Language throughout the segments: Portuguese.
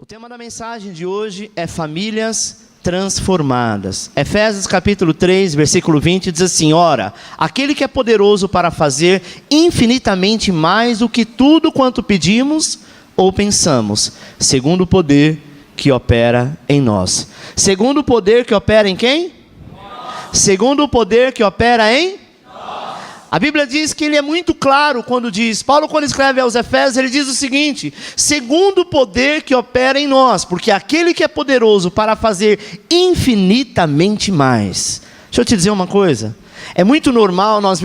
O tema da mensagem de hoje é famílias transformadas. Efésios capítulo 3, versículo 20 diz assim: ora, aquele que é poderoso para fazer infinitamente mais do que tudo quanto pedimos ou pensamos, segundo o poder que opera em nós. Segundo o poder que opera em quem? Nós. Segundo o poder que opera em nós. A Bíblia diz que ele é muito claro quando diz, Paulo quando escreve aos Efésios, ele diz o seguinte: segundo o poder que opera em nós, porque aquele que é poderoso para fazer infinitamente mais. Deixa eu te dizer uma coisa, é muito normal nós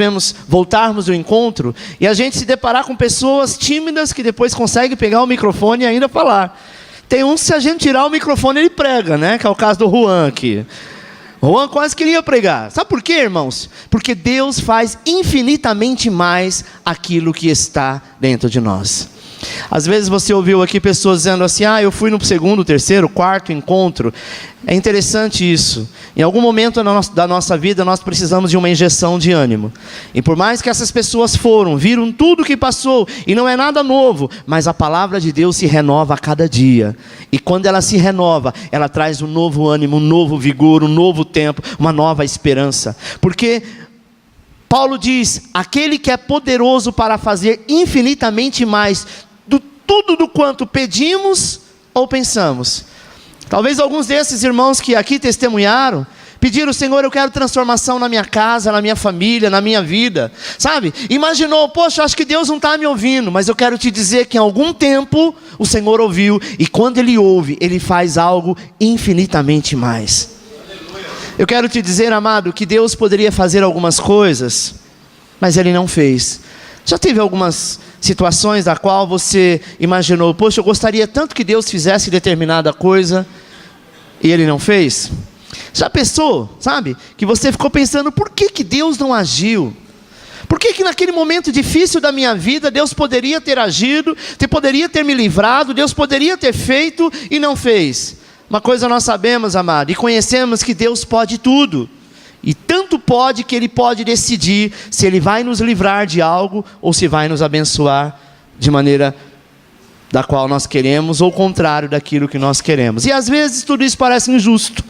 voltarmos do encontro e a gente se deparar com pessoas tímidas que depois conseguem pegar o microfone e ainda falar. Tem uns que se a gente tirar o microfone ele prega, né? Que é o caso do Juan aqui. Juan quase queria pregar. Sabe por quê, irmãos? Porque Deus faz infinitamente mais aquilo que está dentro de nós. Às vezes você ouviu aqui pessoas dizendo assim: eu fui no segundo, terceiro, quarto encontro. É interessante isso. Em algum momento da nossa vida nós precisamos de uma injeção de ânimo. E por mais que essas pessoas viram tudo que passou, e não é nada novo, mas a palavra de Deus se renova a cada dia. E quando ela se renova, ela traz um novo ânimo, um novo vigor, um novo tempo, uma nova esperança. Porque Paulo diz: aquele que é poderoso para fazer infinitamente mais do tudo do quanto pedimos ou pensamos. Talvez alguns desses irmãos que aqui testemunharam, pediram: Senhor, eu quero transformação na minha casa, na minha família, na minha vida. Sabe? Imaginou: poxa, acho que Deus não está me ouvindo. Mas eu quero te dizer que em algum tempo o Senhor ouviu. E quando Ele ouve, Ele faz algo infinitamente mais. Eu quero te dizer, amado, que Deus poderia fazer algumas coisas, mas Ele não fez. Já teve algumas situações da qual você imaginou: poxa, eu gostaria tanto que Deus fizesse determinada coisa, e Ele não fez? Já pensou, sabe, que você ficou pensando: por que Deus não agiu? Por que naquele momento difícil da minha vida, Deus poderia ter agido, poderia ter me livrado, Deus poderia ter feito e não fez? Uma coisa nós sabemos, amado, e conhecemos que Deus pode tudo. E tanto pode que Ele pode decidir se Ele vai nos livrar de algo ou se vai nos abençoar de maneira da qual nós queremos ou contrário daquilo que nós queremos. E às vezes tudo isso parece injusto.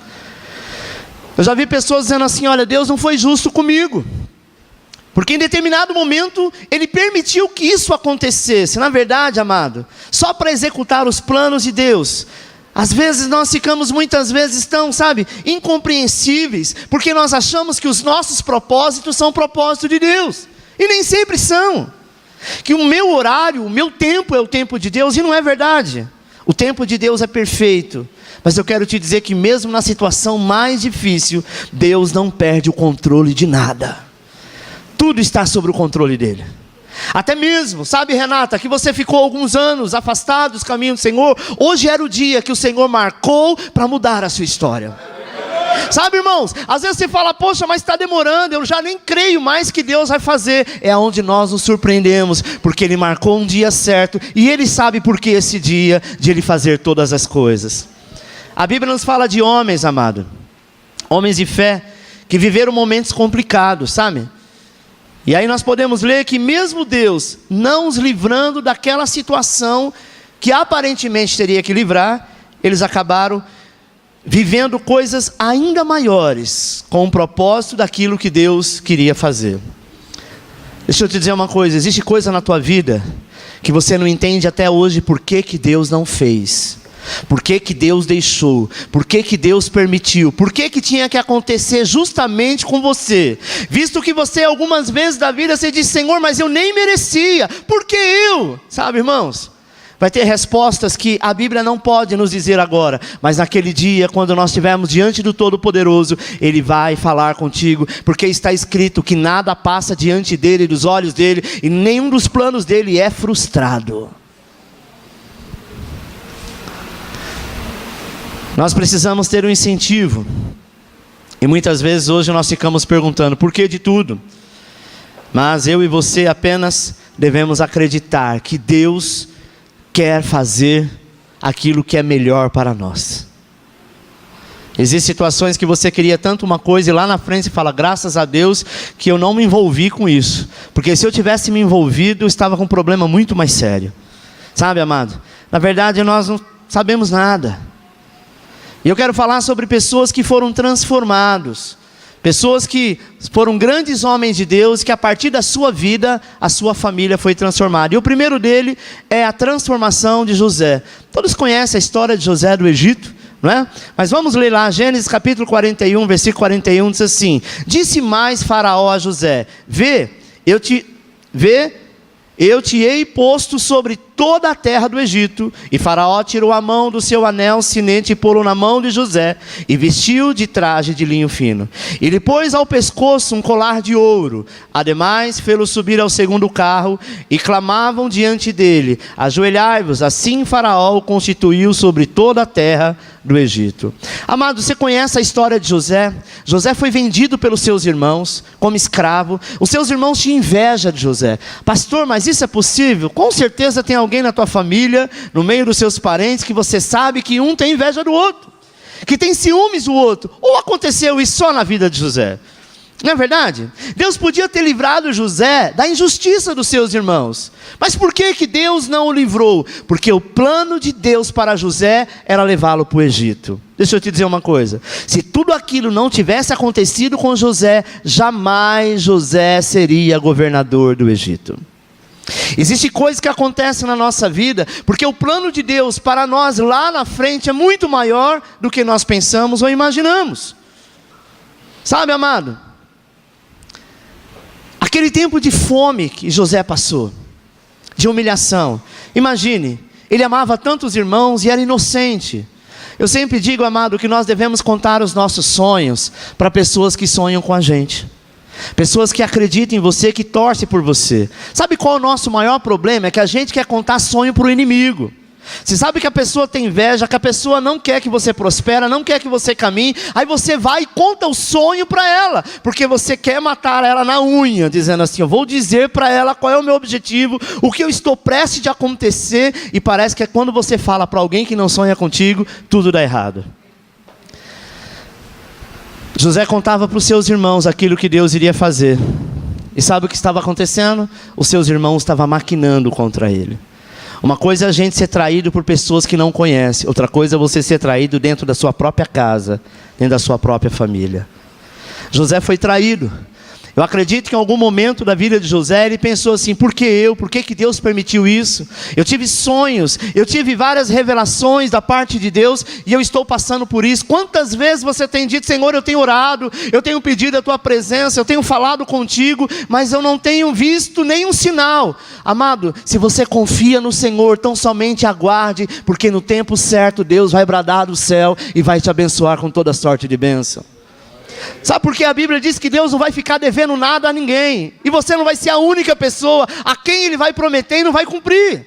Eu já vi pessoas dizendo assim: olha, Deus não foi justo comigo, porque em determinado momento Ele permitiu que isso acontecesse. Na verdade, amado, só para executar os planos de Deus. Às vezes nós ficamos muitas vezes tão, incompreensíveis, porque nós achamos que os nossos propósitos são propósito de Deus, e nem sempre são. Que o meu horário, o meu tempo é o tempo de Deus, e não é verdade. O tempo de Deus é perfeito, mas eu quero te dizer que mesmo na situação mais difícil, Deus não perde o controle de nada. Tudo está sob o controle dEle. Até mesmo, sabe, Renata, que você ficou alguns anos afastado dos caminhos do Senhor, hoje era o dia que o Senhor marcou para mudar a sua história. Sabe, irmãos, às vezes você fala: poxa, mas está demorando, eu já nem creio mais que Deus vai fazer. É onde nós nos surpreendemos, porque Ele marcou um dia certo, e Ele sabe por que esse dia de Ele fazer todas as coisas. A Bíblia nos fala de homens, amado, homens de fé, que viveram momentos complicados, sabe? E aí nós podemos ler que mesmo Deus não os livrando daquela situação que aparentemente teria que livrar, eles acabaram vivendo coisas ainda maiores, com o propósito daquilo que Deus queria fazer. Deixa eu te dizer uma coisa: existe coisa na tua vida que você não entende até hoje por que Deus não fez. Por que Deus deixou? Por que Deus permitiu? Por que tinha que acontecer justamente com você? Visto que você algumas vezes da vida você diz: Senhor, mas eu nem merecia, por que eu? Sabe, irmãos, vai ter respostas que a Bíblia não pode nos dizer agora, mas naquele dia, quando nós estivermos diante do Todo-Poderoso, Ele vai falar contigo, porque está escrito que nada passa diante dEle, dos olhos dEle, e nenhum dos planos dEle é frustrado. Nós precisamos ter um incentivo. E muitas vezes hoje nós ficamos perguntando: por que de tudo? Mas eu e você apenas devemos acreditar que Deus quer fazer aquilo que é melhor para nós. Existem situações que você queria tanto uma coisa e lá na frente você fala: graças a Deus que eu não me envolvi com isso, porque se eu tivesse me envolvido eu estava com um problema muito mais sério. Sabe, amado, na verdade nós não sabemos nada. E eu quero falar sobre pessoas que foram transformados. Pessoas que foram grandes homens de Deus, que a partir da sua vida, a sua família foi transformada. E o primeiro dele é a transformação de José. Todos conhecem a história de José do Egito, não é? Mas vamos ler lá, Gênesis capítulo 41, versículo 41, diz assim: disse mais Faraó a José: Vê, eu te hei posto sobre toda a terra do Egito. E Faraó tirou a mão do seu anel sinete e pô-lo na mão de José, e vestiu de traje de linho fino. E lhe pôs ao pescoço um colar de ouro. Ademais, fê-lo subir ao segundo carro, e clamavam diante dele: ajoelhai-vos. Assim Faraó o constituiu sobre toda a terra do Egito. Amado, você conhece a história de José? José foi vendido pelos seus irmãos como escravo. Os seus irmãos tinham inveja de José. Pastor, mas isso é possível? Com certeza tem alguém na tua família, no meio dos seus parentes, que você sabe que um tem inveja do outro, que tem ciúmes do outro. Ou aconteceu isso só na vida de José? Não é verdade? Deus podia ter livrado José da injustiça dos seus irmãos. Mas por que Deus não o livrou? Porque o plano de Deus para José era levá-lo para o Egito. Deixa eu te dizer uma coisa: se tudo aquilo não tivesse acontecido com José, jamais José seria governador do Egito. Existem coisas que acontecem na nossa vida, porque o plano de Deus para nós lá na frente é muito maior do que nós pensamos ou imaginamos. Sabe, amado? Aquele tempo de fome que José passou, de humilhação. Imagine, ele amava tantos irmãos e era inocente. Eu sempre digo, amado, que nós devemos contar os nossos sonhos para pessoas que sonham com a gente. Pessoas que acreditam em você, que torcem por você. Sabe qual é o nosso maior problema? É que a gente quer contar sonho para o inimigo. Você sabe que a pessoa tem inveja, que a pessoa não quer que você prospere, não quer que você caminhe. Aí você vai e conta o sonho para ela, porque você quer matar ela na unha, dizendo assim: eu vou dizer para ela qual é o meu objetivo, o que eu estou prestes de acontecer. E parece que é quando você fala para alguém que não sonha contigo, tudo dá errado. José contava para os seus irmãos aquilo que Deus iria fazer. E sabe o que estava acontecendo? Os seus irmãos estavam maquinando contra ele. Uma coisa é a gente ser traído por pessoas que não conhece. Outra coisa é você ser traído dentro da sua própria casa, dentro da sua própria família. José foi traído. Eu acredito que em algum momento da vida de José, ele pensou assim: por que eu? Por que Deus permitiu isso? Eu tive sonhos, eu tive várias revelações da parte de Deus, e eu estou passando por isso. Quantas vezes você tem dito: Senhor, eu tenho orado, eu tenho pedido a tua presença, eu tenho falado contigo, mas eu não tenho visto nenhum sinal. Amado, se você confia no Senhor, tão somente aguarde, porque no tempo certo Deus vai bradar do céu e vai te abençoar com toda sorte de bênção. Sabe por que a Bíblia diz que Deus não vai ficar devendo nada a ninguém? E você não vai ser a única pessoa a quem Ele vai prometer e não vai cumprir.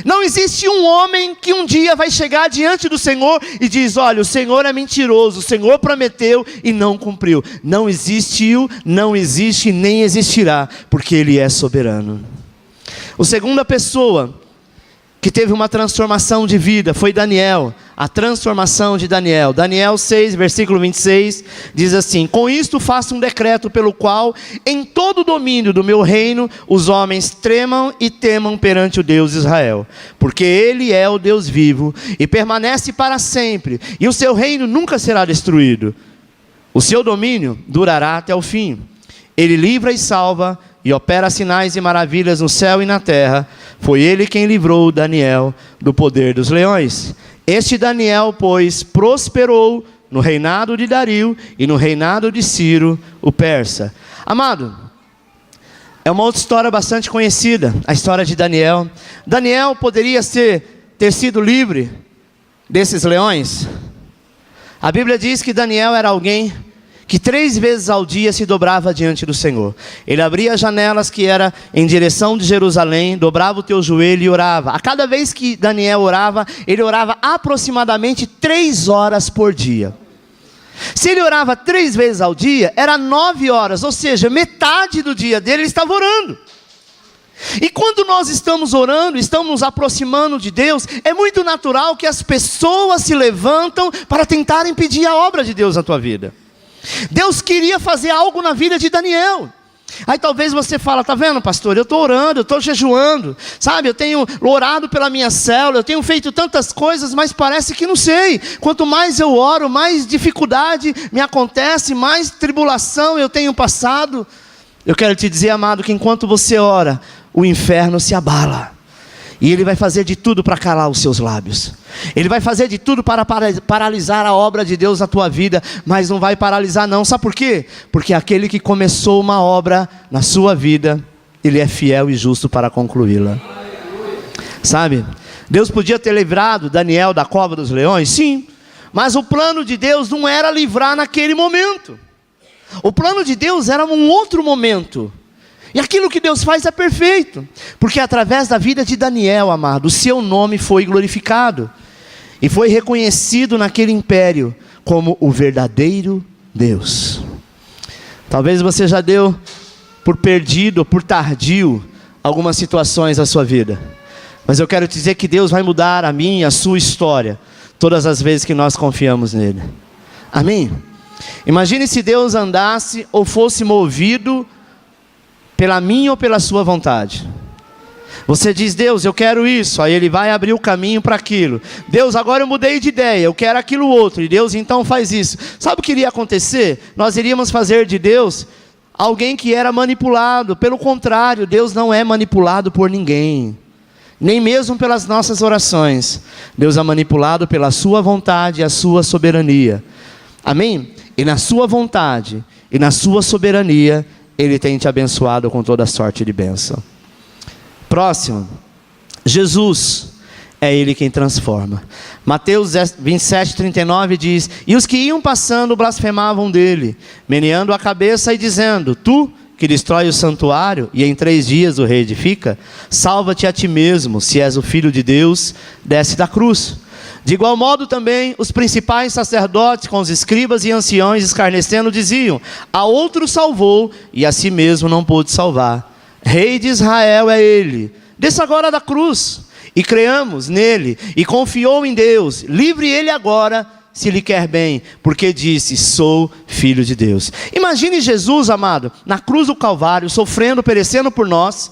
Não existe um homem que um dia vai chegar diante do Senhor e diz: olha, o Senhor é mentiroso, o Senhor prometeu e não cumpriu. Não existiu, não existe, nem existirá, porque Ele é soberano. A segunda pessoa que teve uma transformação de vida foi Daniel. A transformação de Daniel. Daniel 6, versículo 26, diz assim: com isto faço um decreto pelo qual em todo o domínio do meu reino os homens tremam e temam perante o Deus de Israel, porque Ele é o Deus vivo e permanece para sempre, e o seu reino nunca será destruído. O seu domínio durará até o fim. Ele livra e salva e opera sinais e maravilhas no céu e na terra. Foi Ele quem livrou Daniel do poder dos leões. Este Daniel, pois, prosperou no reinado de Dario e no reinado de Ciro, o persa. Amado, é uma outra história bastante conhecida, a história de Daniel. Daniel poderia ter sido livre desses leões. A Bíblia diz que Daniel era alguém que 3 vezes ao dia se dobrava diante do Senhor. Ele abria as janelas que era em direção de Jerusalém, dobrava o teu joelho e orava. A cada vez que Daniel orava, ele orava aproximadamente 3 horas por dia. Se ele orava 3 vezes ao dia, era 9 horas, ou seja, metade do dia dele ele estava orando. E quando nós estamos orando, estamos nos aproximando de Deus, é muito natural que as pessoas se levantam para tentar impedir a obra de Deus na tua vida. Deus queria fazer algo na vida de Daniel. Aí talvez você fala, tá vendo, pastor, eu estou orando, eu estou jejuando, sabe, eu tenho orado pela minha célula, eu tenho feito tantas coisas, mas parece que não sei. Quanto mais eu oro, mais dificuldade me acontece, mais tribulação eu tenho passado. Eu quero te dizer, amado, que enquanto você ora, o inferno se abala. E ele vai fazer de tudo para calar os seus lábios. Ele vai fazer de tudo para paralisar a obra de Deus na tua vida. Mas não vai paralisar não, sabe por quê? Porque aquele que começou uma obra na sua vida, ele é fiel e justo para concluí-la. Sabe? Deus podia ter livrado Daniel da cova dos leões? Sim. Mas o plano de Deus não era livrar naquele momento. O plano de Deus era um outro momento. E aquilo que Deus faz é perfeito, porque através da vida de Daniel, amado, o seu nome foi glorificado, e foi reconhecido naquele império, como o verdadeiro Deus. Talvez você já deu por perdido, ou por tardio, algumas situações da sua vida, mas eu quero te dizer que Deus vai mudar a minha, a sua história, todas as vezes que nós confiamos nele. Amém? Imagine se Deus andasse, ou fosse movido pela minha ou pela sua vontade. Você diz, Deus, eu quero isso, aí ele vai abrir o caminho para aquilo. Deus, agora eu mudei de ideia, eu quero aquilo outro, e Deus então faz isso. Sabe o que iria acontecer? Nós iríamos fazer de Deus alguém que era manipulado. Pelo contrário, Deus não é manipulado por ninguém, nem mesmo pelas nossas orações. Deus é manipulado pela sua vontade e a sua soberania. Amém? E na sua vontade e na sua soberania, Ele tem te abençoado com toda sorte de bênção. Próximo, Jesus é Ele quem transforma. Mateus 27:39 diz: e os que iam passando blasfemavam dele, meneando a cabeça e dizendo: tu que destrói o santuário e em 3 dias o reedifica, salva-te a ti mesmo, se és o Filho de Deus, desce da cruz. De igual modo também os principais sacerdotes com os escribas e anciões escarnecendo diziam: a outro salvou e a si mesmo não pôde salvar. Rei de Israel é ele, desça agora da cruz e creamos nele. E confiou em Deus, livre ele agora, se lhe quer bem, porque disse: sou filho de Deus. Imagine Jesus, amado, na cruz do Calvário, sofrendo, perecendo por nós.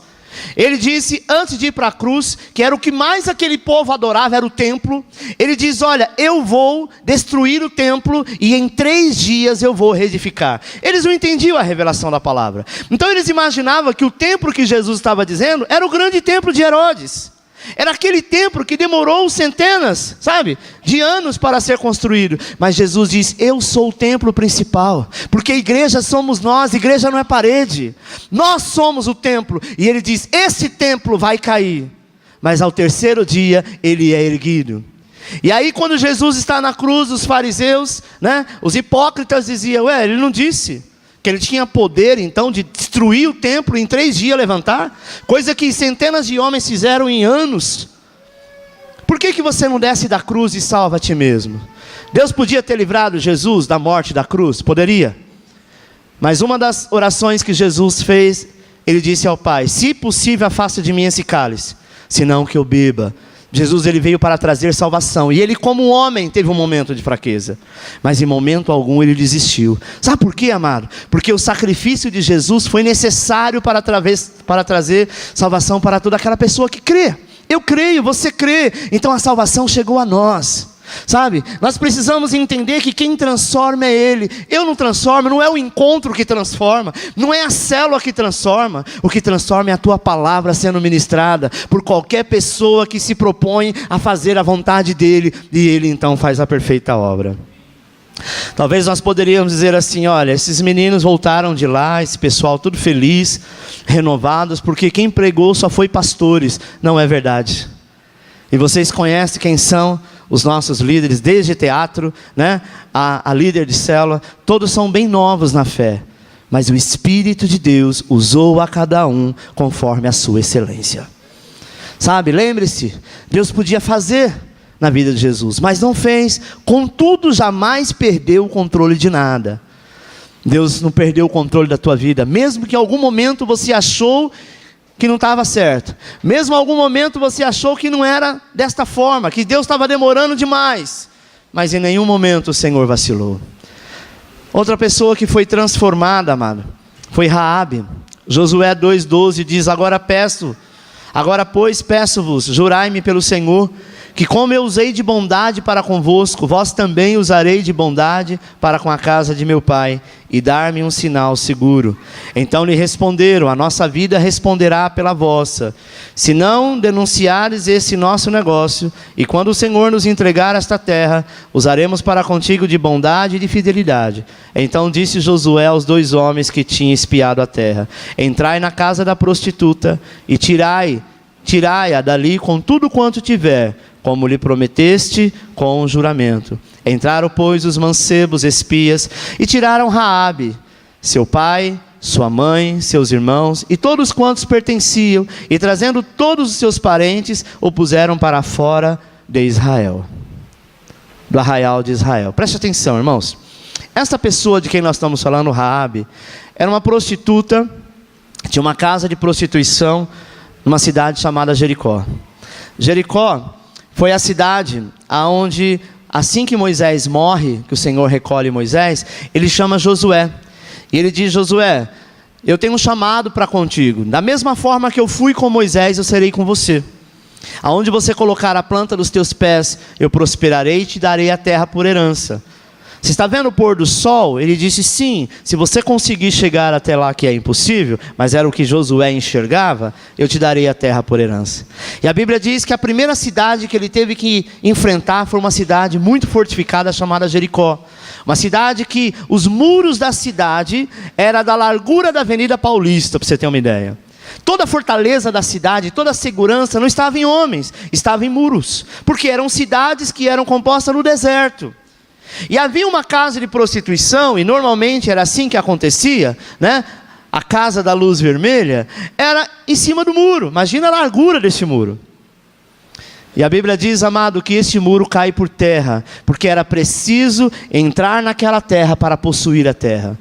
Ele disse, antes de ir para a cruz, que era o que mais aquele povo adorava, era o templo. Ele diz: olha, eu vou destruir o templo e em 3 dias eu vou reedificar. Eles não entendiam a revelação da palavra. Então eles imaginavam que o templo que Jesus estava dizendo era o grande templo de Herodes. Era aquele templo que demorou centenas, sabe, de anos para ser construído. Mas Jesus diz: eu sou o templo principal, porque igreja somos nós, igreja não é parede. Nós somos o templo. E ele diz: esse templo vai cair, mas ao 3º dia ele é erguido. E aí quando Jesus está na cruz, os fariseus, os hipócritas diziam: ele não disse que ele tinha poder então de destruir o templo em 3 dias levantar? Coisa que centenas de homens fizeram em anos. Por que você não desce da cruz e salva a ti mesmo? Deus podia ter livrado Jesus da morte da cruz? Poderia. Mas uma das orações que Jesus fez, ele disse ao Pai: se possível afasta de mim esse cálice, senão que eu beba. Jesus, ele veio para trazer salvação, e ele como homem teve um momento de fraqueza, mas em momento algum ele desistiu. Sabe por quê, amado? Porque o sacrifício de Jesus foi necessário para trazer salvação para toda aquela pessoa que crê. Eu creio, você crê, então a salvação chegou a nós. Sabe, nós precisamos entender que quem transforma é Ele. Eu não transformo, não é o encontro que transforma, não é a célula que transforma. O que transforma é a tua palavra sendo ministrada por qualquer pessoa que se propõe a fazer a vontade dEle, e Ele então faz a perfeita obra. Talvez nós poderíamos dizer assim: olha, esses meninos voltaram de lá, esse pessoal tudo feliz, renovados, porque quem pregou só foi pastores. Não é verdade. E vocês conhecem quem são os nossos líderes, desde teatro, a líder de célula, todos são bem novos na fé, mas o Espírito de Deus usou a cada um conforme a sua excelência. Sabe, lembre-se, Deus podia fazer na vida de Jesus, mas não fez. Contudo, jamais perdeu o controle de nada. Deus não perdeu o controle da tua vida, mesmo que em algum momento você achou que não estava certo, mesmo em algum momento você achou que não era desta forma, que Deus estava demorando demais, mas em nenhum momento o Senhor vacilou. Outra pessoa que foi transformada, amado, foi Raabe. Josué 2,12 diz: Agora pois peço-vos, jurai-me pelo Senhor, que como eu usei de bondade para convosco, vós também usarei de bondade para com a casa de meu pai, e dar-me um sinal seguro. Então lhe responderam: a nossa vida responderá pela vossa, se não denunciares esse nosso negócio, e quando o Senhor nos entregar esta terra, usaremos para contigo de bondade e de fidelidade. Então disse Josué aos 2 homens que tinham espiado a terra: entrai na casa da prostituta, e tirai-a dali com tudo quanto tiver, como lhe prometeste com um juramento. Entraram, pois, os mancebos espias, e tiraram Raabe, seu pai, sua mãe, seus irmãos, e todos quantos pertenciam, e trazendo todos os seus parentes, o puseram para fora de Israel, do arraial de Israel. Preste atenção, irmãos. Esta pessoa de quem nós estamos falando, Raabe, era uma prostituta, tinha uma casa de prostituição, numa cidade chamada Jericó. Jericó foi a cidade aonde, assim que Moisés morre, que o Senhor recolhe Moisés, ele chama Josué. E ele diz: Josué, eu tenho um chamado para contigo. Da mesma forma que eu fui com Moisés, eu serei com você. Aonde você colocar a planta dos teus pés, eu prosperarei e te darei a terra por herança. Você está vendo o pôr do sol? Ele disse: sim, se você conseguir chegar até lá, que é impossível, mas era o que Josué enxergava, eu te darei a terra por herança. E a Bíblia diz que a primeira cidade que ele teve que enfrentar foi uma cidade muito fortificada chamada Jericó. Uma cidade que os muros da cidade eram da largura da Avenida Paulista, para você ter uma ideia. Toda a fortaleza da cidade, toda a segurança não estava em homens, estava em muros, porque eram cidades que eram compostas no deserto. E havia uma casa de prostituição, e normalmente era assim que acontecia, né? A casa da luz vermelha era em cima do muro. Imagina a largura desse muro. E a Bíblia diz, amado, que esse muro cai por terra, porque era preciso entrar naquela terra para possuir a terra.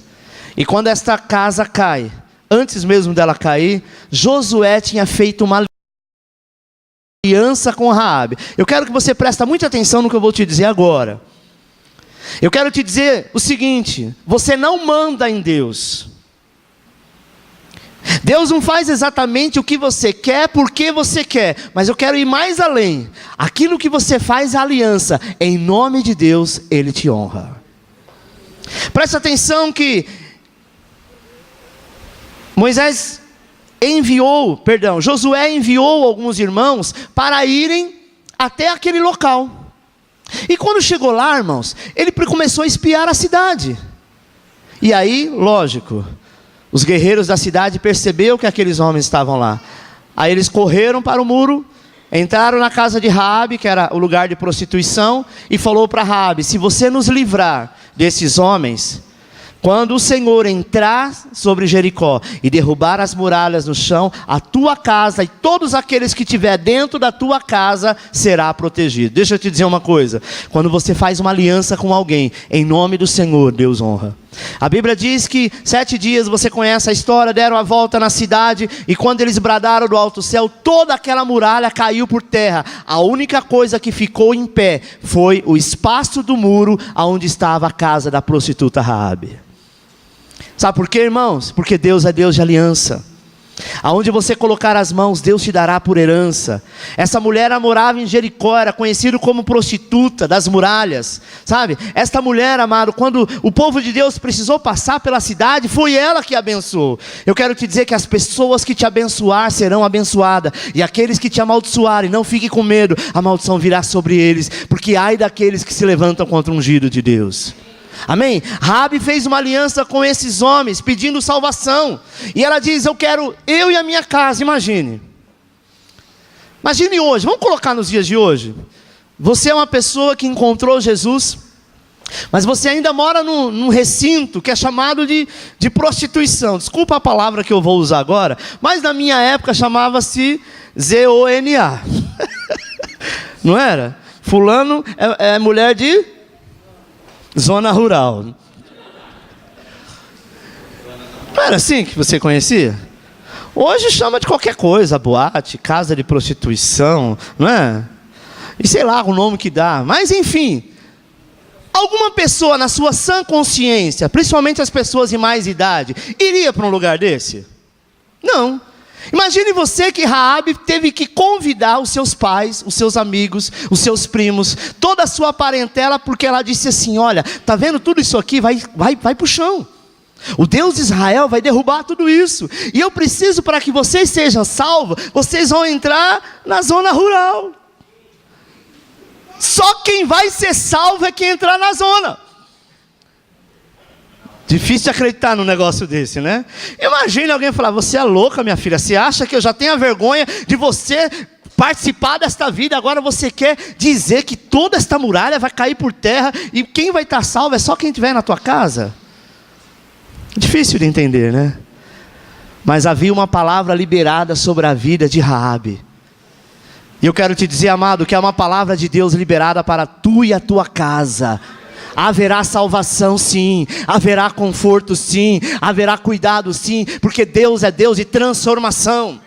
E quando esta casa cai, antes mesmo dela cair, Josué tinha feito uma aliança com Raabe. Eu quero que você preste muita atenção no que eu vou te dizer agora. Eu quero te dizer o seguinte: você não manda em Deus. Deus não faz exatamente o que você quer, porque você quer. Mas eu quero ir mais além. Aquilo que você faz a aliança, em nome de Deus, Ele te honra. Presta atenção que Josué enviou alguns irmãos para irem até aquele local. E quando chegou lá, irmãos, ele começou a espiar a cidade. E aí, lógico, os guerreiros da cidade perceberam que aqueles homens estavam lá. Aí eles correram para o muro, entraram na casa de Raabe, que era o lugar de prostituição, e falou para Raabe: se você nos livrar desses homens, quando o Senhor entrar sobre Jericó e derrubar as muralhas no chão, a tua casa e todos aqueles que estiver dentro da tua casa será protegido. Deixa eu te dizer uma coisa: quando você faz uma aliança com alguém, em nome do Senhor, Deus honra. A Bíblia diz que 7 dias, você conhece a história, deram a volta na cidade, e quando eles bradaram do alto céu, toda aquela muralha caiu por terra. A única coisa que ficou em pé foi o espaço do muro onde estava a casa da prostituta Raabe. Sabe por quê, irmãos? Porque Deus é Deus de aliança. Aonde você colocar as mãos, Deus te dará por herança. Essa mulher morava em Jericó, era conhecida como prostituta das muralhas, sabe? Esta mulher, amado, quando o povo de Deus precisou passar pela cidade, foi ela que abençoou. Eu quero te dizer que as pessoas que te abençoar serão abençoadas, e aqueles que te amaldiçoarem, não fique com medo, a maldição virá sobre eles, porque ai daqueles que se levantam contra o ungido de Deus. Amém? Raabe fez uma aliança com esses homens, pedindo salvação. E ela diz: eu e a minha casa. Imagine hoje, vamos colocar nos dias de hoje. Você é uma pessoa que encontrou Jesus, mas você ainda mora num recinto que é chamado de prostituição. Desculpa a palavra que eu vou usar agora, mas na minha época chamava-se ZONA. Não era? Fulano é mulher de zona rural. Não era assim que você conhecia? Hoje chama de qualquer coisa: boate, casa de prostituição, não é? E sei lá o nome que dá. Mas enfim, alguma pessoa na sua sã consciência, principalmente as pessoas de mais idade, iria para um lugar desse? Não. Imagine você que Raabe teve que convidar os seus pais, os seus amigos, os seus primos, toda a sua parentela, porque ela disse assim: olha, tá vendo tudo isso aqui? Vai para o chão. O Deus de Israel vai derrubar tudo isso. E eu preciso, para que vocês sejam salvos, vocês vão entrar na zona rural. Só quem vai ser salvo é quem entrar na zona. Difícil de acreditar num negócio desse, né? Imagine alguém falar: você é louca, minha filha, você acha que eu já tenho a vergonha de você participar desta vida, agora você quer dizer que toda esta muralha vai cair por terra e quem vai estar salvo é só quem estiver na tua casa? Difícil de entender, né? Mas havia uma palavra liberada sobre a vida de Raabe. E eu quero te dizer, amado, que é uma palavra de Deus liberada para tu e a tua casa. Haverá salvação sim, haverá conforto sim, haverá cuidado sim, porque Deus é Deus de transformação.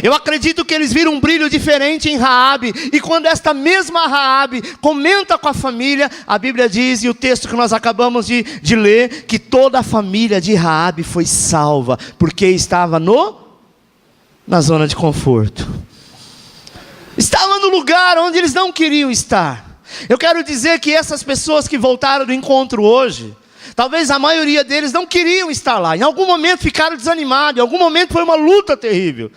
Eu acredito que eles viram um brilho diferente em Raabe, e quando esta mesma Raabe comenta com a família, a Bíblia diz, e o texto que nós acabamos de ler, que toda a família de Raabe foi salva, porque estava na zona de conforto. Estava no lugar onde eles não queriam estar. Eu quero dizer que essas pessoas que voltaram do encontro hoje, talvez a maioria deles não queriam estar lá. Em algum momento ficaram desanimados, em algum momento foi uma luta terrível.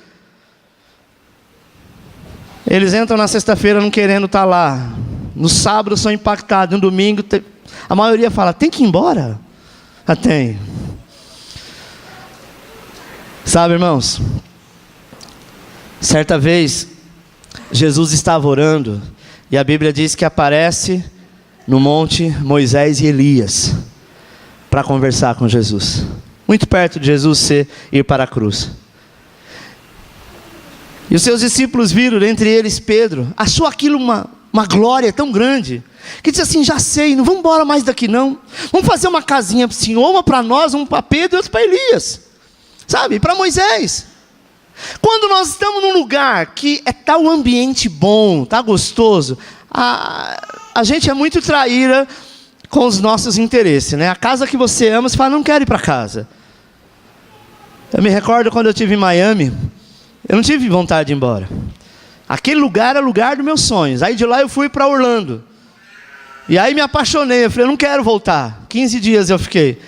Eles entram na sexta-feira não querendo estar lá. No sábado são impactados, no domingo a maioria fala: tem que ir embora? Ah, tem. Sabe, irmãos, certa vez Jesus estava orando, e a Bíblia diz que aparece no monte Moisés e Elias para conversar com Jesus, muito perto de Jesus ir para a cruz. E os seus discípulos viram, entre eles Pedro, achou aquilo uma glória tão grande, que disse assim: já sei, não vamos embora mais daqui não, vamos fazer uma casinha para o Senhor, uma para nós, uma para Pedro e outra para Elias, sabe, para Moisés. Quando nós estamos num lugar que está o ambiente bom, está gostoso, a gente é muito traíra com os nossos interesses, né? A casa que você ama, você fala: não quero ir para casa. Eu me recordo quando eu estive em Miami, eu não tive vontade de ir embora. Aquele lugar era o lugar dos meus sonhos. Aí de lá eu fui para Orlando, e aí me apaixonei, eu falei: eu não quero voltar. 15 dias eu fiquei.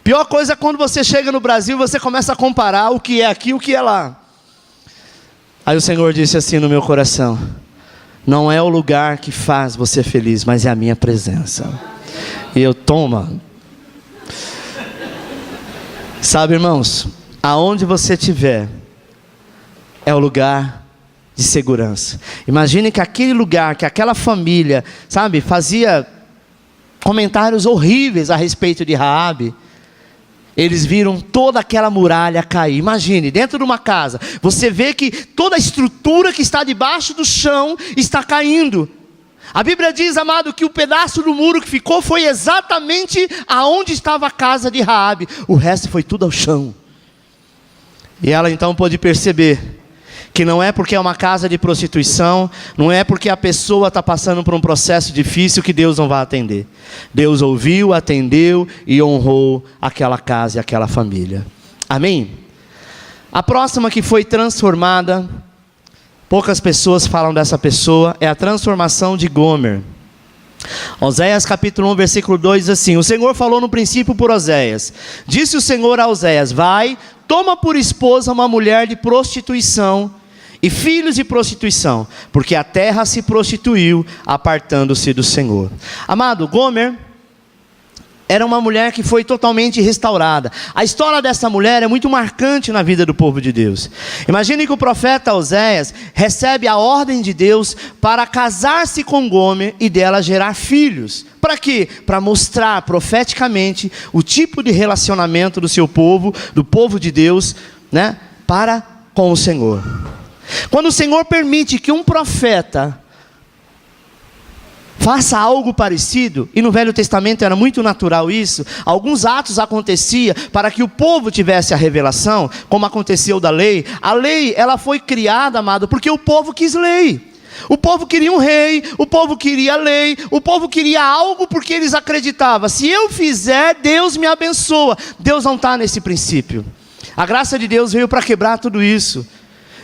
Pior coisa é quando você chega no Brasil, você começa a comparar o que é aqui e o que é lá. Aí o Senhor disse assim no meu coração: não é o lugar que faz você feliz, mas é a minha presença. E eu, toma. Sabe, irmãos, aonde você estiver é o lugar de segurança. Imagine que aquele lugar, que aquela família, sabe, fazia comentários horríveis a respeito de Raabe. Eles viram toda aquela muralha cair. Imagine, dentro de uma casa, você vê que toda a estrutura que está debaixo do chão está caindo. A Bíblia diz, amado, que o pedaço do muro que ficou foi exatamente aonde estava a casa de Raabe. O resto foi tudo ao chão. E ela então pôde perceber que não é porque é uma casa de prostituição, não é porque a pessoa está passando por um processo difícil que Deus não vai atender. Deus ouviu, atendeu e honrou aquela casa e aquela família. Amém? A próxima que foi transformada, poucas pessoas falam dessa pessoa, é a transformação de Gomer. Oséias capítulo 1, versículo 2 diz assim: o Senhor falou no princípio por Oséias. Disse o Senhor a Oséias: vai, toma por esposa uma mulher de prostituição e filhos de prostituição, porque a terra se prostituiu, apartando-se do Senhor. Amado, Gomer era uma mulher que foi totalmente restaurada. A história dessa mulher é muito marcante na vida do povo de Deus. Imagine que o profeta Oséias recebe a ordem de Deus para casar-se com Gomer e dela gerar filhos. Para quê? Para mostrar profeticamente o tipo de relacionamento do seu povo, do povo de Deus, né, para com o Senhor. Quando o Senhor permite que um profeta faça algo parecido, e no Velho Testamento era muito natural isso, alguns atos aconteciam para que o povo tivesse a revelação, como aconteceu da lei. A lei, ela foi criada, amado, porque o povo quis lei. O povo queria um rei, o povo queria lei, o povo queria algo porque eles acreditavam: se eu fizer, Deus me abençoa. Deus não está nesse princípio. A graça de Deus veio para quebrar tudo isso.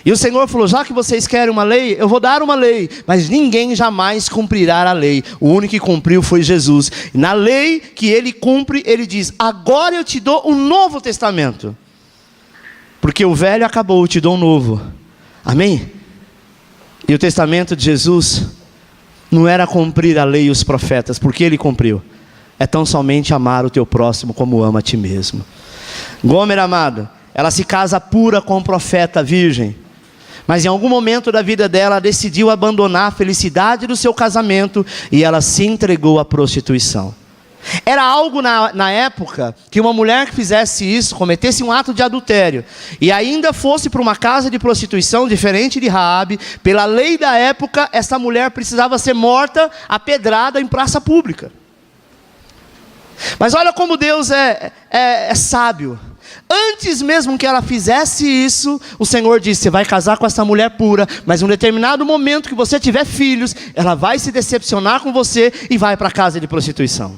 E o Senhor falou: já que vocês querem uma lei, eu vou dar uma lei, mas ninguém jamais cumprirá a lei. O único que cumpriu foi Jesus. E na lei que ele cumpre, ele diz: agora eu te dou um novo testamento, porque o velho acabou, eu te dou um novo. Amém? E o testamento de Jesus não era cumprir a lei e os profetas, porque ele cumpriu. É tão somente amar o teu próximo como ama a ti mesmo. Gomer, amado, ela se casa pura com um profeta virgem, mas em algum momento da vida dela, decidiu abandonar a felicidade do seu casamento e ela se entregou à prostituição. Era algo na época que uma mulher que fizesse isso, cometesse um ato de adultério e ainda fosse para uma casa de prostituição, diferente de Raabe, pela lei da época, essa mulher precisava ser morta, apedrada em praça pública. Mas olha como Deus é sábio. Antes mesmo que ela fizesse isso, o Senhor disse: você vai casar com essa mulher pura, mas em um determinado momento que você tiver filhos, ela vai se decepcionar com você e vai para a casa de prostituição.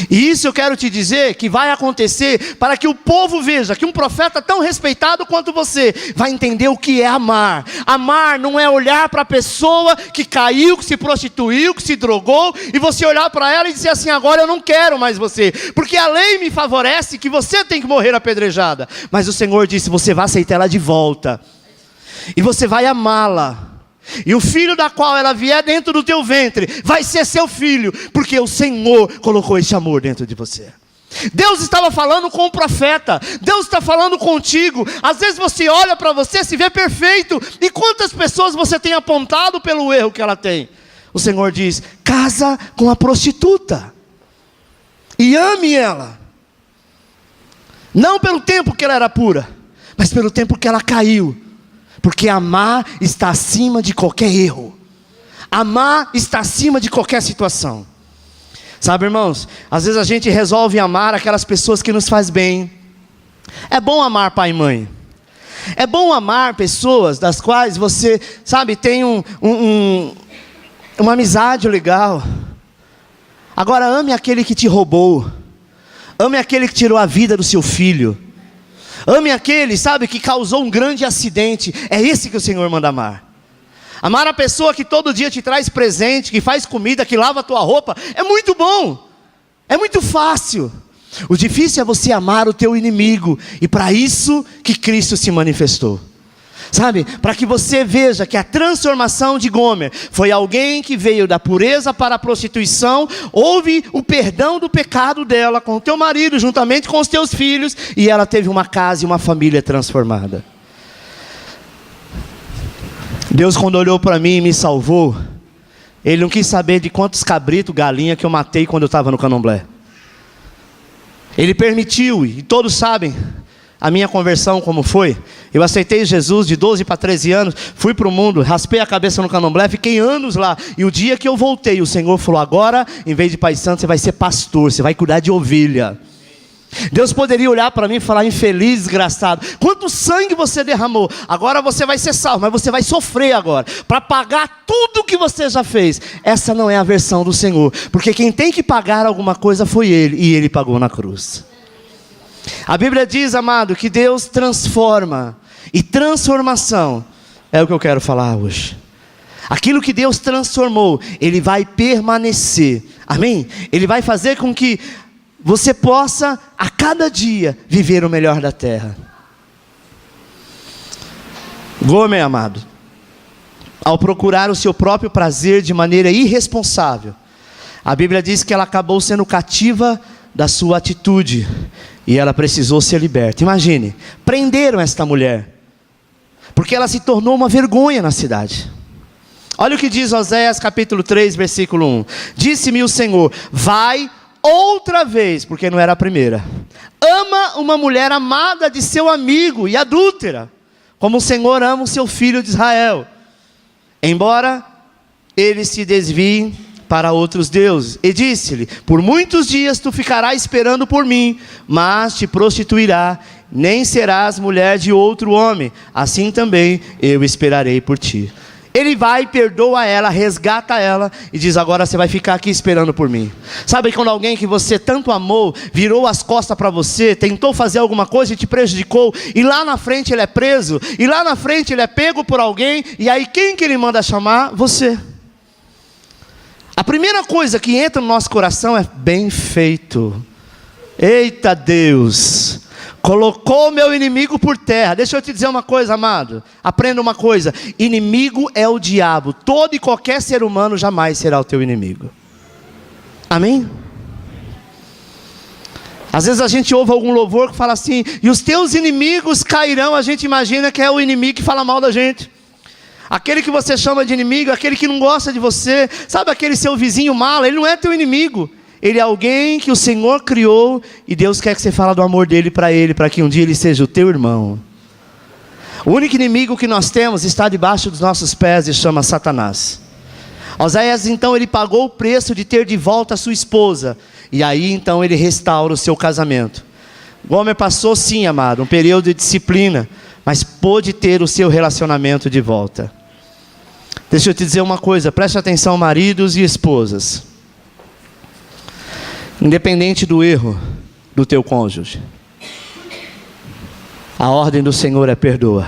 E isso eu quero te dizer que vai acontecer para que o povo veja que um profeta tão respeitado quanto você vai entender o que é amar. Amar não é olhar para a pessoa que caiu, que se prostituiu, que se drogou, e você olhar para ela e dizer assim: agora eu não quero mais você, porque a lei me favorece que você tem que morrer apedrejada. Mas o Senhor disse: você vai aceitar ela de volta, e você vai amá-la. E o filho da qual ela vier dentro do teu ventre vai ser seu filho, porque o Senhor colocou esse amor dentro de você. Deus estava falando com o profeta, Deus está falando contigo. Às vezes você olha para você, se vê perfeito, e quantas pessoas você tem apontado pelo erro que ela tem? O Senhor diz: casa com a prostituta e ame ela, não pelo tempo que ela era pura, mas pelo tempo que ela caiu. Porque amar está acima de qualquer erro. Amar está acima de qualquer situação. Sabe, irmãos, às vezes a gente resolve amar aquelas pessoas que nos faz bem. É bom amar pai e mãe. É bom amar pessoas das quais você, sabe, tem uma amizade legal. Agora ame aquele que te roubou. Ame aquele que tirou a vida do seu filho. Ame aquele, sabe, que causou um grande acidente. É esse que o Senhor manda amar. Amar a pessoa que todo dia te traz presente, que faz comida, que lava a tua roupa, é muito bom, é muito fácil. O difícil é você amar o teu inimigo, e para isso que Cristo se manifestou. Sabe, para que você veja que a transformação de Gomer foi alguém que veio da pureza para a prostituição. Houve o perdão do pecado dela com o teu marido, juntamente com os teus filhos, e ela teve uma casa e uma família transformada. Deus, quando olhou para mim e me salvou, Ele não quis saber de quantos cabritos, galinha que eu matei quando eu estava no candomblé. Ele permitiu, e todos sabem a minha conversão como foi. Eu aceitei Jesus de 12 para 13 anos, fui para o mundo, raspei a cabeça no candomblé, fiquei anos lá, e o dia que eu voltei, o Senhor falou: agora, em vez de pai santo, você vai ser pastor, você vai cuidar de ovelha. Deus poderia olhar para mim e falar: infeliz, desgraçado, quanto sangue você derramou, agora você vai ser salvo, mas você vai sofrer agora, para pagar tudo que você já fez. Essa não é a versão do Senhor, porque quem tem que pagar alguma coisa foi Ele, e Ele pagou na cruz. A Bíblia diz, amado, que Deus transforma, e transformação é o que eu quero falar hoje. Aquilo que Deus transformou, Ele vai permanecer, amém? Ele vai fazer com que você possa, a cada dia, viver o melhor da terra. Gomer, amado, ao procurar o seu próprio prazer de maneira irresponsável, a Bíblia diz que ela acabou sendo cativa da sua atitude, e ela precisou ser liberta. Imagine, prenderam esta mulher, porque ela se tornou uma vergonha na cidade. Olha o que diz Oséias capítulo 3, versículo 1. Disse-me o Senhor: vai outra vez, porque não era a primeira. Ama uma mulher amada de seu amigo e adúltera, como o Senhor ama o seu filho de Israel, embora ele se desvie para outros deuses. E disse-lhe: por muitos dias tu ficarás esperando por mim, mas te prostituirá, nem serás mulher de outro homem, assim também eu esperarei por ti. Ele vai, perdoa ela, resgata ela e diz: agora você vai ficar aqui esperando por mim. Sabe quando alguém que você tanto amou, virou as costas para você, tentou fazer alguma coisa e te prejudicou, e lá na frente ele é preso, e lá na frente ele é pego por alguém, e aí quem que ele manda chamar? Você. A primeira coisa que entra no nosso coração é: bem feito. Eita Deus, colocou meu inimigo por terra. Deixa eu te dizer uma coisa, amado. Aprenda uma coisa: inimigo é o diabo. Todo e qualquer ser humano jamais será o teu inimigo. Amém? Às vezes a gente ouve algum louvor que fala assim: e os teus inimigos cairão. A gente imagina que é o inimigo que fala mal da gente. Aquele que você chama de inimigo, aquele que não gosta de você. Sabe aquele seu vizinho mala? Ele não é teu inimigo. Ele é alguém que o Senhor criou, e Deus quer que você fale do amor dele, para que um dia ele seja o teu irmão. O único inimigo que nós temos está debaixo dos nossos pés e chama Satanás. Oséias então ele pagou o preço de ter de volta a sua esposa, e aí então ele restaura o seu casamento. Gomer passou sim, amado, um período de disciplina, mas pôde ter o seu relacionamento de volta. Deixa eu te dizer uma coisa, preste atenção, maridos e esposas. Independente do erro do teu cônjuge, a ordem do Senhor é perdoa.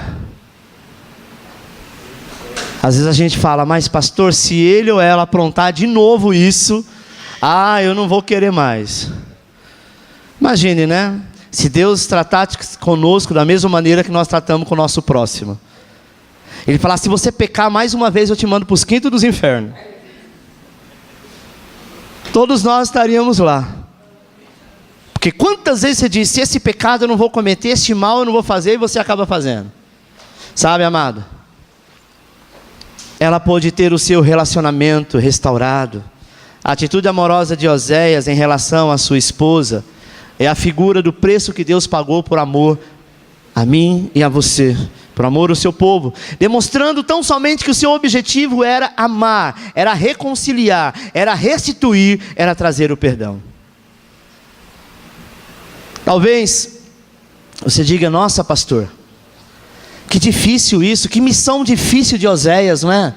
Às vezes a gente fala: mas pastor, se ele ou ela aprontar de novo isso, eu não vou querer mais. Imagine, né? Se Deus tratasse conosco da mesma maneira que nós tratamos com o nosso próximo. Ele fala: se você pecar mais uma vez, eu te mando para os quintos dos infernos. Todos nós estaríamos lá. Porque quantas vezes você diz: se esse pecado eu não vou cometer, este mal eu não vou fazer, e você acaba fazendo. Sabe, amado? Ela pôde ter o seu relacionamento restaurado. A atitude amorosa de Oséias em relação à sua esposa é a figura do preço que Deus pagou por amor a mim e a você, por amor ao seu povo, demonstrando tão somente que o seu objetivo era amar, era reconciliar, era restituir, era trazer o perdão. Talvez você diga: nossa pastor, que difícil isso, que missão difícil de Oséias, não é?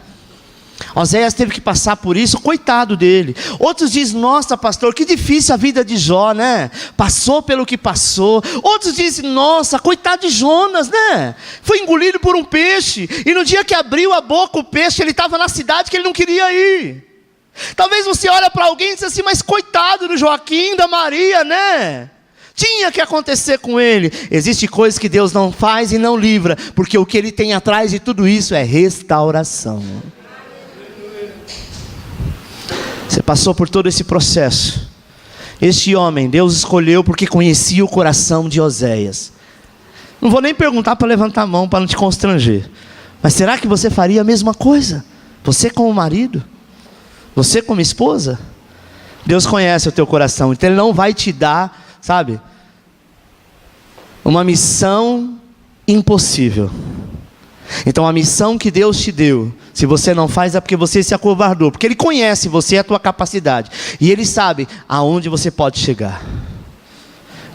Oséias teve que passar por isso, coitado dele. Outros dizem: nossa pastor, que difícil a vida de Jó, né? Passou pelo que passou. Outros dizem: nossa, coitado de Jonas, né? Foi engolido por um peixe, e no dia que abriu a boca o peixe, ele estava na cidade que ele não queria ir. Talvez você olhe para alguém e diz assim: mas coitado do Joaquim, da Maria, né? Tinha que acontecer com ele. Existem coisas que Deus não faz e não livra, porque o que ele tem atrás de tudo isso é restauração. Você passou por todo esse processo. Este homem, Deus escolheu porque conhecia o coração de Oséias. Não vou nem perguntar para levantar a mão, para não te constranger. Mas será que você faria a mesma coisa? Você como marido? Você como esposa? Deus conhece o teu coração, então Ele não vai te dar, sabe, uma missão impossível. Então a missão que Deus te deu, se você não faz, é porque você se acovardou, porque Ele conhece você e a tua capacidade, e Ele sabe aonde você pode chegar.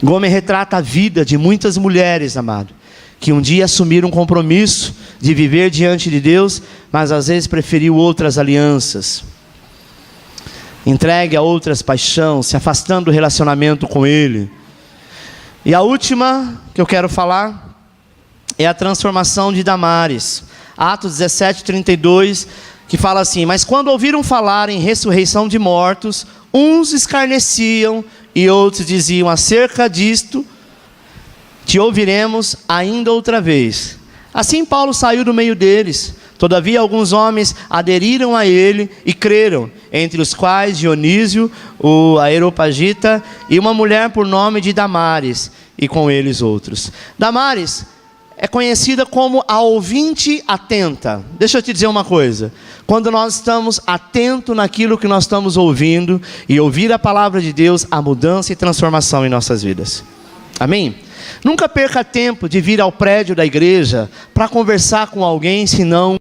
Gomer retrata a vida de muitas mulheres, amado, que um dia assumiram um compromisso de viver diante de Deus, mas às vezes preferiu outras alianças, entregue a outras paixões, se afastando do relacionamento com Ele. E a última que eu quero falar é a transformação de Damares. Atos 17:32, que fala assim: mas quando ouviram falar em ressurreição de mortos, uns escarneciam e outros diziam: acerca disto te ouviremos ainda outra vez. Assim Paulo saiu do meio deles. Todavia alguns homens aderiram a ele e creram, entre os quais Dionísio, o Areopagita, e uma mulher por nome de Damares, e com eles outros. Damares é conhecida como a ouvinte atenta. Deixa eu te dizer uma coisa: quando nós estamos atentos naquilo que nós estamos ouvindo, e ouvir a palavra de Deus, há mudança e transformação em nossas vidas. Amém? Nunca perca tempo de vir ao prédio da igreja para conversar com alguém, senão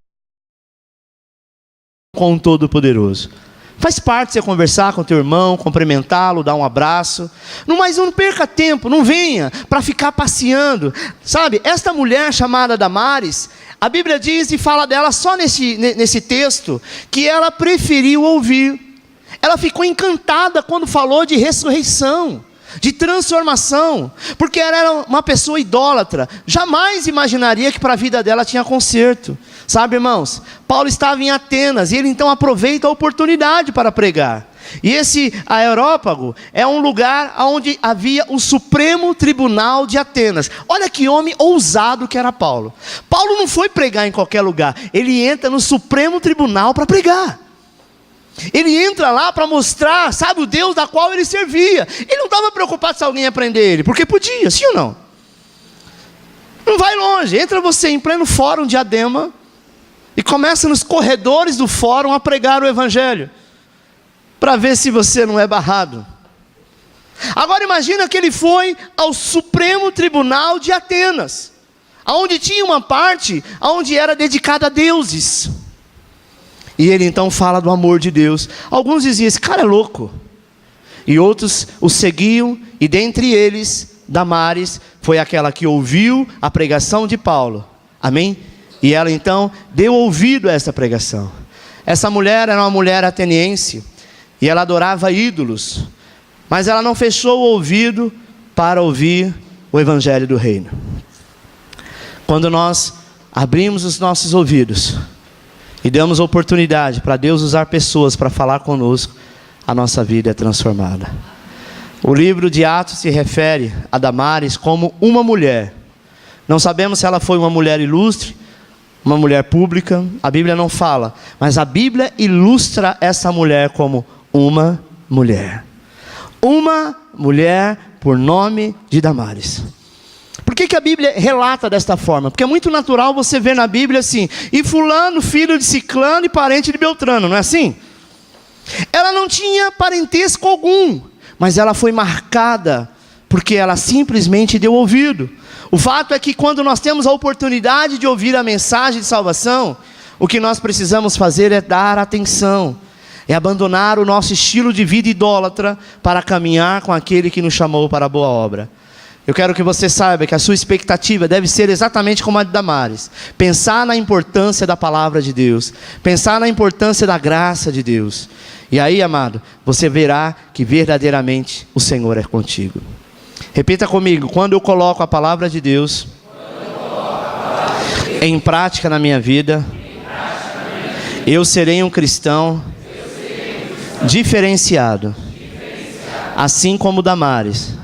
com o Todo-Poderoso. Faz parte você conversar com teu irmão, cumprimentá-lo, dar um abraço. Mas não perca tempo, não venha para ficar passeando. Sabe, esta mulher chamada Damares, A Bíblia diz e fala dela só nesse texto, que ela preferiu ouvir. Ela ficou encantada quando falou de ressurreição, de transformação, porque ela era uma pessoa idólatra, jamais imaginaria que para a vida dela tinha conserto. Sabe, irmãos, Paulo estava em Atenas, e ele então aproveita a oportunidade para pregar. E esse Areópago é um lugar onde havia o Supremo Tribunal de Atenas. Olha que homem ousado que era Paulo. Paulo não foi pregar em qualquer lugar, ele entra no Supremo Tribunal para pregar. Ele entra lá para mostrar, sabe, o Deus da qual ele servia. Ele não estava preocupado se alguém ia prender ele, porque podia, sim ou não? Não vai longe, entra você em pleno fórum de Diadema e começa nos corredores do fórum a pregar o evangelho, para ver se você não é barrado. Agora imagina que ele foi ao Supremo Tribunal de Atenas, onde tinha uma parte onde era dedicada a deuses. E ele então fala do amor de Deus. Alguns diziam, esse cara é louco. E outros o seguiam, e dentre eles, Damares foi aquela que ouviu a pregação de Paulo. Amém? E ela então deu ouvido a essa pregação. Essa mulher era uma mulher ateniense, e ela adorava ídolos, mas ela não fechou o ouvido para ouvir o evangelho do reino. Quando nós abrimos os nossos ouvidos e damos oportunidade para Deus usar pessoas para falar conosco, a nossa vida é transformada. O livro de Atos se refere a Damares como uma mulher. Não sabemos se ela foi uma mulher ilustre, uma mulher pública, a Bíblia não fala, mas a Bíblia ilustra essa mulher como uma mulher. Uma mulher por nome de Damares. Por que a Bíblia relata desta forma? Porque é muito natural você ver na Bíblia assim, e fulano, filho de ciclano e parente de Beltrano, não é assim? Ela não tinha parentesco algum, mas ela foi marcada, porque ela simplesmente deu ouvido. O fato é que quando nós temos a oportunidade de ouvir a mensagem de salvação, o que nós precisamos fazer é dar atenção, é abandonar o nosso estilo de vida idólatra para caminhar com aquele que nos chamou para a boa obra. Eu quero que você saiba que a sua expectativa deve ser exatamente como a de Damares. Pensar na importância da palavra de Deus. Pensar na importância da graça de Deus. E aí, amado, você verá que verdadeiramente o Senhor é contigo. Repita comigo, quando eu coloco a palavra de Deus em prática na minha vida, eu serei um cristão diferenciado. Assim como Damares,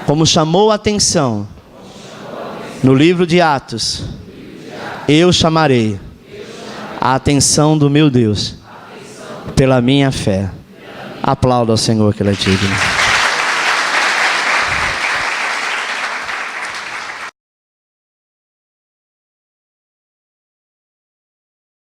como chamou a atenção no livro de Atos, eu chamarei a atenção do meu Deus pela minha fé. Aplauda ao Senhor que Ele é digno.